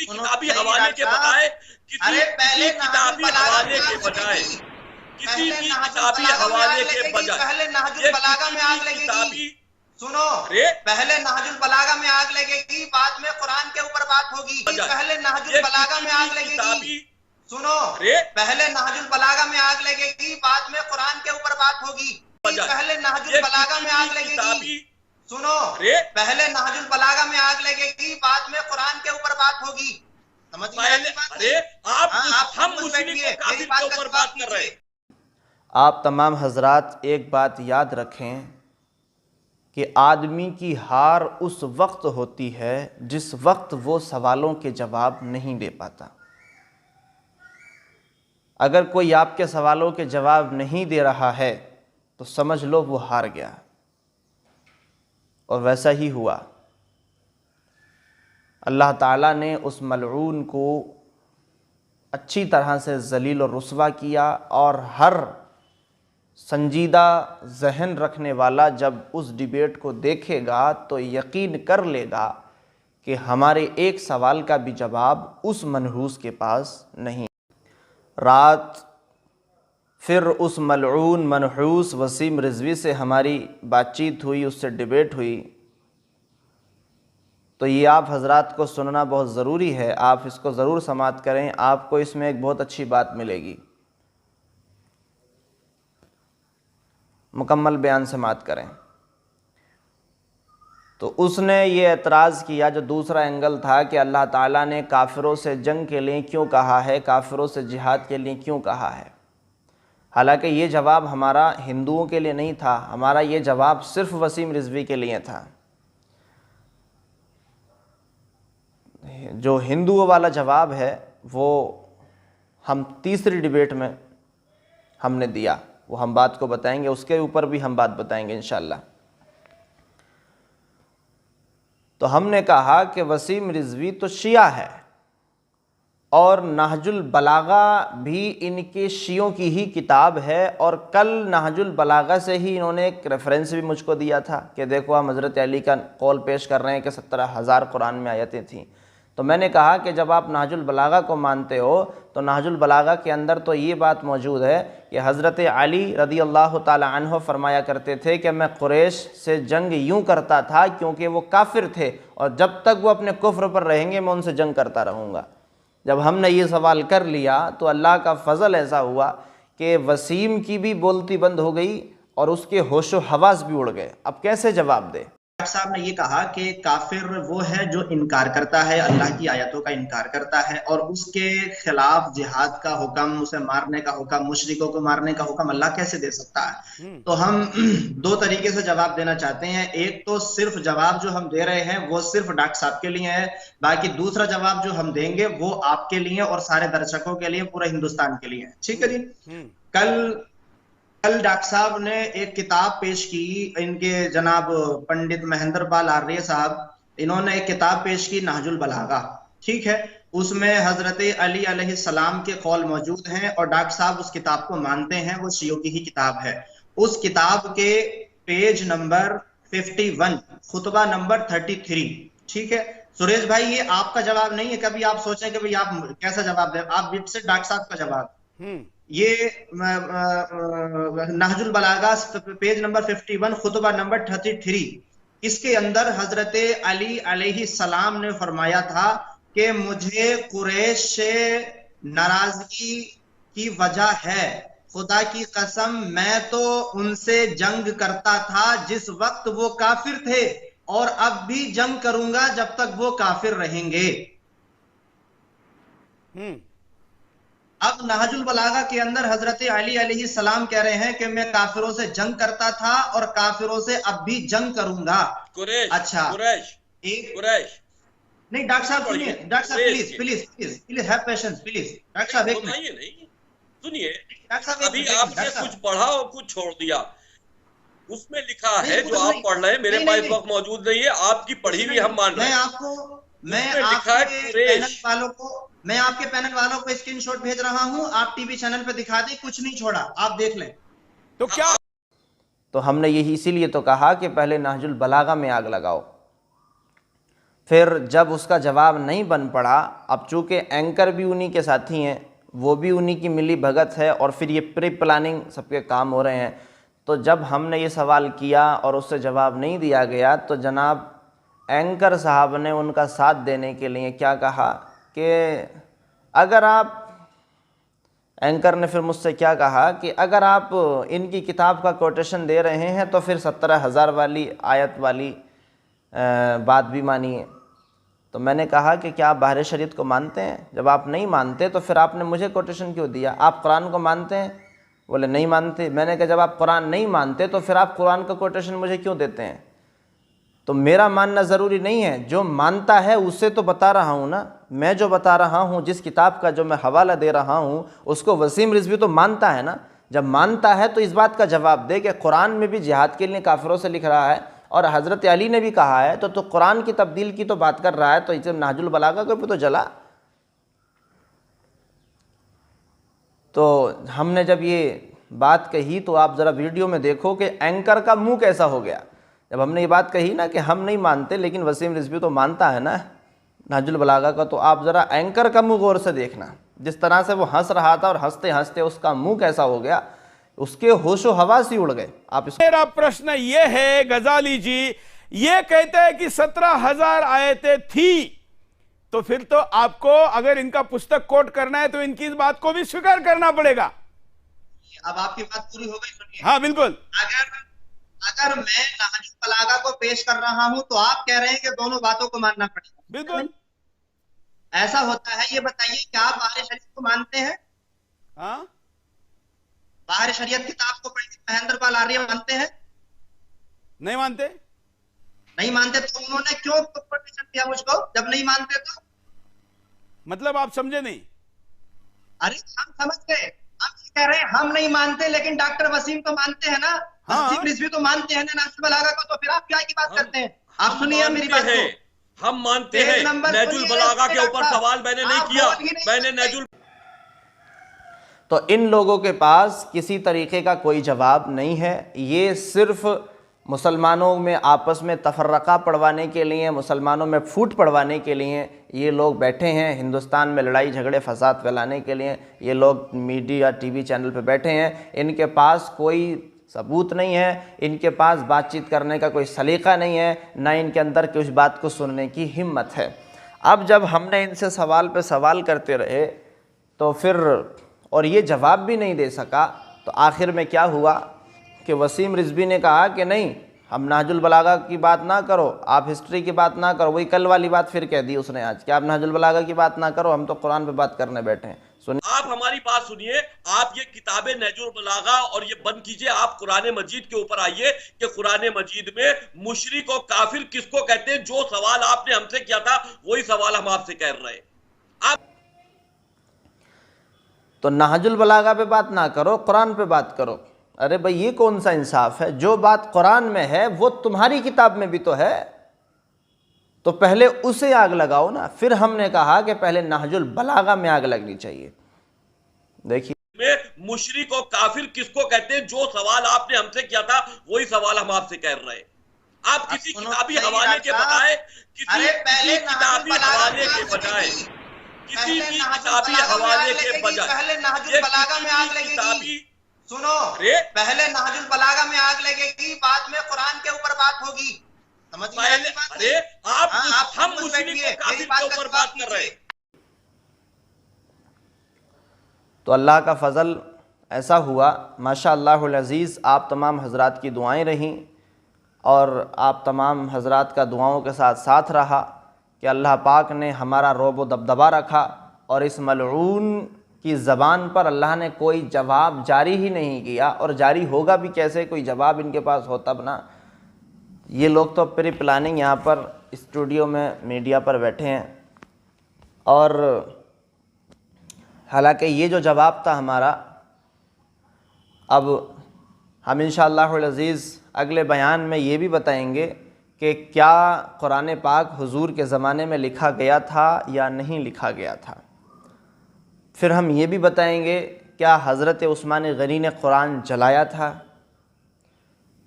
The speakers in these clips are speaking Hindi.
किसी सुनो किताबी सही हवाले के डॉक्टर बजाय साहब, अरे पहले नहजुल किताबी बलागा हवाले में के आग बजाय लगेगी, किसी पहले भी नहजुल किताबी बलागा में आग हवाले के लगेगी, बजाय पहले नहजुल ये बलागा किसी में भी आग लगेगी। किताबी सुनो, अरे पहले नहजुल बलागा में आग लगेगी, बाद में कुरान के ऊपर बात होगी। बजाय पहले नहजुल ये बलागा किसी में भी आग लगेगी। किताबी सुनो, अरे पहले नहजुल बलागा में आग लगेगी, बाद में कुरान के ऊपर बात होगी। बजाय पहले नहजुल ये बलागा किसी में भी आग लगेगी। किताबी सुनो, अरे पहले नहजुल बलागा में आग लगेगी, बाद में कुरान के ऊपर बात होगी। समझ में आई पहले बात अरे नहीं? हाँ, आप हम खामोश मुशरिक बैठिए, और मेरी काफिर के बात का ऊपर जवाब बात कर रहे कीजिए। हैं। आप तमाम हजरात एक बात याद रखें कि आदमी की हार उस वक्त होती है जिस वक्त वो सवालों के जवाब नहीं दे पाता। अगर कोई आपके सवालों के जवाब नहीं दे रहा है तो समझ लो वो हार गया, और वैसा ही हुआ। अल्लाह ताला ने उस मलऊन को अच्छी तरह से जलील और रुस्वा किया, और हर संजीदा जहन रखने वाला जब उस डिबेट को देखेगा तो यकीन कर लेगा कि हमारे एक सवाल का भी जवाब उस मनहूस के पास नहीं। रात फिर उस मलऊन मनहूस वसीम रिजवी से हमारी बातचीत हुई, उससे डिबेट हुई। तो ये आप हजरात को सुनना बहुत ज़रूरी है, आप इसको ज़रूर समाअत करें, आपको इसमें एक बहुत अच्छी बात मिलेगी। मुकम्मल बयान समाअत करें। तो उसने ये एतराज़ किया, जो दूसरा एंगल था, कि अल्लाह ताला ने काफिरों से जंग के लिए क्यों कहा है, काफिरों से जिहाद के लिए क्यों कहा है। हालांकि ये जवाब हमारा हिंदुओं के लिए नहीं था, हमारा ये जवाब सिर्फ वसीम रिजवी के लिए था। जो हिंदुओं वाला जवाब है वो हम तीसरी डिबेट में हमने दिया, वो हम बात को बताएंगे, उसके ऊपर भी हम बात बताएंगे इंशाअल्लाह। तो हमने कहा कि वसीम रिजवी तो शिया है, और नहजुल बलागा भी इनके शियों की ही किताब है, और कल नहजुल बलागा से ही इन्होंने एक रेफरेंस भी मुझको दिया था कि देखो हम हज़रत अली का कौल पेश कर रहे हैं कि 17,000 कुरान में आयतें थीं। तो मैंने कहा कि जब आप नहजुल बलागा को मानते हो तो नहजुल बलागा के अंदर तो ये बात मौजूद है कि हज़रत अली रदी अल्लाह ताला अन्हो फरमाया करते थे कि मैं कुरैश से जंग यूँ करता था क्योंकि वो काफिर थे, और जब तक वो अपने कुफ्र पर रहेंगे मैं उनसे जंग करता रहूँगा। जब हमने ये सवाल कर लिया तो अल्लाह का फ़ज़ल ऐसा हुआ कि वसीम की भी बोलती बंद हो गई और उसके होशो हवास भी उड़ गए। अब कैसे जवाब दे? डॉक्टर साहब ने ये कहा कि काफिर वो है जो इनकार करता है, अल्लाह की आयतों का इनकार करता है, और उसके खिलाफ जिहाद का हुक्म, उसे मारने का हुक्म, मुशरिकों को मारने का हुक्म अल्लाह कैसे दे सकता है। तो हम दो तरीके से जवाब देना चाहते हैं। एक तो सिर्फ जवाब जो हम दे रहे हैं वो सिर्फ डॉक्टर साहब के लिए है, बाकी दूसरा जवाब जो हम देंगे वो आपके लिए और सारे दर्शकों के लिए, पूरे हिंदुस्तान के लिए है। ठीक है जी। कल डॉक्टर साहब ने एक किताब पेश की, इनके जनाब पंडित महेंद्र पाल आर्य साहब, इन्होंने एक किताब पेश की नहजुल बलागा। ठीक है, उसमें हजरत अली अलैहिस्सलाम के कौल मौजूद हैं, और डॉक्टर साहब उस किताब को मानते हैं, वो शियों की ही किताब है। उस किताब के पेज नंबर 51, खुतबा नंबर 33। ठीक है सुरेश भाई, ये आपका जवाब नहीं है, कभी आप सोचें कि भाई आप कैसा जवाब दें, आप बिट से डॉक्टर साहब का जवाब। ये नहजुल बलागा पेज नंबर 51, खुतबा नंबर 33, इसके अंदर हजरत अली अलैहिस्सलाम ने फरमाया था कि मुझे कुरैश से नाराजगी की वजह है, खुदा की कसम मैं तो उनसे जंग करता था जिस वक्त वो काफिर थे, और अब भी जंग करूंगा जब तक वो काफिर रहेंगे। अब नहजुल बलागा के अंदर हजरत अली अलैहिस्सलाम कह रहे हैं कि मैं काफिरों से जंग करता था और काफिरों से अब भी जंग करूंगा। अच्छा, कुरैश नहीं डॉक्टर साहब सुनिए, डॉक्टर साहब please please please please have patience please. Doctor साहब एक मिनट, नहीं सुनिए, डॉक्टर साहब अभी आपने कुछ पढ़ा और कुछ छोड़ दिया। उसमें लिखा है जो आप पढ़ रहे हैं, मेरे पास इस वक्त मौजूद नहीं है, आपकी पढ़ी हुई हम मान रहे हैं। मैं आपके पैनल वालों को स्क्रीनशॉट भेज रहा हूं, आप टीवी चैनल पे दिखा दें, कुछ नहीं छोड़ा, आप देख लें। तो क्या, तो हमने यही इसीलिए तो कहा कि पहले नहजुल बलागा में आग लगाओ। फिर जब उसका जवाब नहीं बन पड़ा, अब चूँकि एंकर भी उन्हीं के साथी हैं, वो भी उन्हीं की मिली भगत है और फिर ये प्री प्लानिंग सबके काम हो रहे हैं, तो जब हमने ये सवाल किया और उससे जवाब नहीं दिया गया तो जनाब एंकर साहब ने उनका साथ देने के लिए क्या कहा कि अगर आप, एंकर ने फिर मुझसे क्या कहा कि अगर आप इनकी किताब का कोटेशन दे रहे हैं तो फिर 17,000 वाली आयत वाली बात भी मानिए। तो मैंने कहा कि क्या आप बाहर शरीयत को मानते हैं? जब आप नहीं मानते तो फिर आपने मुझे कोटेशन क्यों दिया? आप कुरान को मानते हैं? बोले नहीं मानते। मैंने कहा जब आप कुरान नहीं मानते तो फिर आप कुरान का कोटेशन मुझे क्यों देते हैं? तो मेरा मानना ज़रूरी नहीं है, जो मानता है उससे तो बता रहा हूँ ना। मैं जो बता रहा हूँ, जिस किताब का जो मैं हवाला दे रहा हूँ, उसको वसीम रिजवी तो मानता है ना। जब मानता है तो इस बात का जवाब दे कि कुरान में भी जिहाद के लिए काफिरों से लिख रहा है और हज़रत अली ने भी कहा है, तो कुरान की तब्दील की तो बात कर रहा है, तो इसे नाजुल बलागा को भी तो जला। तो हमने जब ये बात कही तो आप ज़रा वीडियो में देखो कि एंकर का मुंह कैसा हो गया जब हमने ये बात कही ना कि हम नहीं मानते लेकिन वसीम रिजवी तो मानता है ना नाजुल बलागा का। तो आप ज़रा एंकर का मुंह गौर से देखना, जिस तरह से वो हंस रहा था और हंसते हंसते उसका मुंह कैसा हो गया, उसके होशो हवास ही उड़ गए। आप मेरा प्रश्न ये है, गजाली जी ये कहते हैं कि 17,000 आयतें थी, तो फिर तो आपको अगर इनका पुस्तक कोट करना है तो इनकी इस बात को भी स्वीकार करना पड़ेगा। अब आपकी बात पूरी हो गई, सुनिए। हाँ बिल्कुल। अगर मैं नहजुल बलागा को पेश कर रहा हूं तो आप कह रहे हैं कि दोनों बातों को मानना पड़ेगा। बिल्कुल ऐसा होता है। ये बताइए क्या आप बाहर शरीयत को मानते हैं? हाँ, बाहर शरीयत किताब को पंडित महेंद्र पाल आर्य मानते हैं? नहीं मानते। नहीं मानते तो उन्होंने क्यों कोटेशन दिया मुझको जब नहीं मानते तो? मतलब आप समझे नहीं। अरे हम समझ गए, हम ये कह रहे हैं हम नहीं मानते लेकिन डॉक्टर वसीम तो मानते हैं ना, हाँ। वसीम रिजवी तो मानते हैं ना नाजुल बलागा को, तो फिर आप क्या की बात करते हैं? आप सुनिए मेरी बात को। हम मानते हैं। नाजुल बलागा के ऊपर सवाल मैंने नहीं किया, मैंने नाजुल। तो इन लोगों के पास किसी तरीके का कोई जवाब नहीं है। ये सिर्फ मुसलमानों में आपस में तफर्रका पड़वाने के लिए, मुसलमानों में फूट पड़वाने के लिए ये लोग बैठे हैं। हिंदुस्तान में लड़ाई झगड़े फसाद फैलाने के लिए ये लोग मीडिया टीवी चैनल पे बैठे हैं। इनके पास कोई सबूत नहीं है, इनके पास बातचीत करने का कोई सलीका नहीं है, ना इनके अंदर कुछ बात को सुनने की हिम्मत है। अब जब हमने इनसे सवाल पे सवाल करते रहे तो फिर और ये जवाब भी नहीं दे सका, तो आखिर में क्या हुआ कि वसीम रिजवी ने कहा कि नहीं, हम नाजुल बलागा की बात ना करो, आप हिस्ट्री की बात ना करो। वही कल वाली बात फिर कह दी उसने आज कि आप नाजुल बलागा की बात ना करो, हम तो कुरान पे बात करने बैठे हैं। सुनिए, आप हमारी बात सुनिए। आप ये किताबें नाजुल बलागा और ये बंद कीजिए, आप कुरान मजीद के ऊपर आइए कि कुरान मजीद में मुशरिक और काफिर किसको कहते हैं। जो सवाल आपने हमसे किया था वही सवाल हम आपसे कर रहे हैं। आप तो नाजुल बलागा पे बात ना करो, कुरान पे बात करो। अरे भाई ये कौन सा इंसाफ है? जो बात कुरान में है वो तुम्हारी किताब में भी तो है, तो पहले उसे आग लगाओ ना। फिर हमने कहा कि पहले नाजुल बलागा में आग लगनी चाहिए। देखिए, में मुशरिक और काफिर किसको कहते हैं। जो सवाल आपने हमसे किया था वही सवाल हम आपसे कर रहे हैं। आप किसी किताबी हवाले के बजाय किसी किताबी हवाले के बजाय किसी भी किताबी हवाले के बजाय पहले नाजुल बलागा में आग लगेगी। सुनो, पहले नाजुल बलागा में आग लगेगी, बाद में कुरान के ऊपर बात होगी। समझ में आई बात? अरे आप हम मुशरिक और काफिर के ऊपर बात कर रहे हैं। तो अल्लाह का फ़ज़ल ऐसा हुआ, माशाअल्लाहुल अज़ीज़, आप तमाम हज़रात की दुआएं रहीं और आप तमाम हज़रात का दुआओं के साथ साथ रहा कि अल्लाह पाक ने हमारा रोब व दबदबा रखा और इस मलऊन की ज़बान पर अल्लाह ने कोई जवाब जारी ही नहीं किया। और जारी होगा भी कैसे? कोई जवाब इनके पास हो तब ना। ये लोग तो प्री प्लानिंग यहाँ पर स्टूडियो में मीडिया पर बैठे हैं, और हालांकि ये जो जवाब था हमारा, अब हम इंशाअल्लाहुल अज़ीज़ अगले बयान में ये भी बताएंगे कि क्या कुरान पाक हुजूर के ज़माने में लिखा गया था या नहीं लिखा गया था। फिर हम ये भी बताएंगे क्या हज़रत उस्मान गनी ने कुरान जलाया था।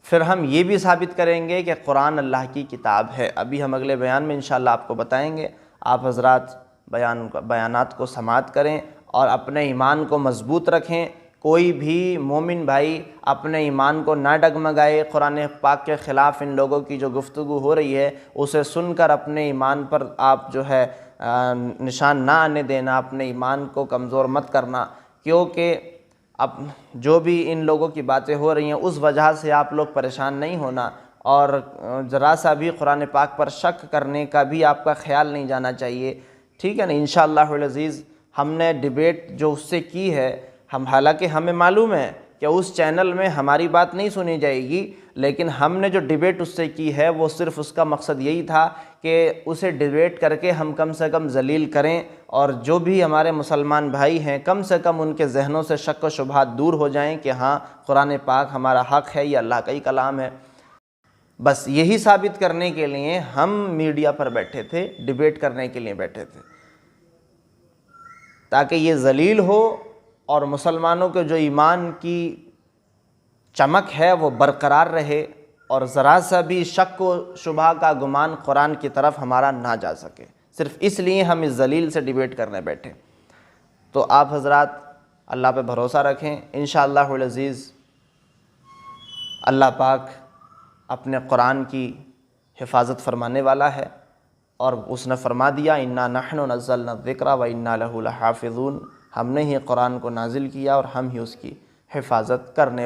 फिर हम ये भी साबित करेंगे कि कुरान अल्लाह की किताब है। अभी हम अगले बयान में इंशाअल्लाह आपको बताएंगे। आप हजरात बयानात को समाअत करें और अपने ईमान को मज़बूत रखें। कोई भी मोमिन भाई अपने ईमान को ना डगमगाए। कुरान पाक के ख़िलाफ़ इन लोगों की जो गुफ्तगू हो रही है उसे सुनकर अपने ईमान पर आप जो है निशान ना आने देना, अपने ईमान को कमज़ोर मत करना, क्योंकि अब जो भी इन लोगों की बातें हो रही हैं उस वजह से आप लोग परेशान नहीं होना और ज़रा सा भी कुरान पाक पर शक करने का भी आपका ख्याल नहीं जाना चाहिए। ठीक है ना। इंशाअल्लाह अज़ीज़ हमने डिबेट जो उससे की है, हम हालांकि हमें मालूम है कि उस चैनल में हमारी बात नहीं सुनी जाएगी, लेकिन हमने जो डिबेट उससे की है वो सिर्फ़ उसका मकसद यही था कि उसे डिबेट करके हम कम से कम जलील करें और जो भी हमारे मुसलमान भाई हैं कम से कम उनके जहनों से शक व शुबहात दूर हो जाएं कि हाँ कुरान पाक हमारा हक़ है, ये अल्लाह का ही कलाम है। बस यही साबित करने के लिए हम मीडिया पर बैठे थे, डिबेट करने के लिए बैठे थे, ताकि ये जलील हो और मुसलमानों के जो ईमान की चमक है वो बरकरार रहे और ज़रा सा भी शक व शुबहा का गुमान कुरान की तरफ हमारा ना जा सके। सिर्फ़ इसलिए हम इस जलील से डिबेट करने बैठे। तो आप हजरात अल्लाह पे भरोसा रखें। इंशाअल्लाह अज़ीज़ अल्लाह पाक अपने कुरान की हिफाजत फरमाने वाला है और उसने फरमा दिया इन्ना नहनु नज़्ज़लना ज़िक्रा व इन्ना लहु लहाफ़िज़ून। हमने ही कुरान को नाजिल किया और हम ही उसकी हिफाजत करने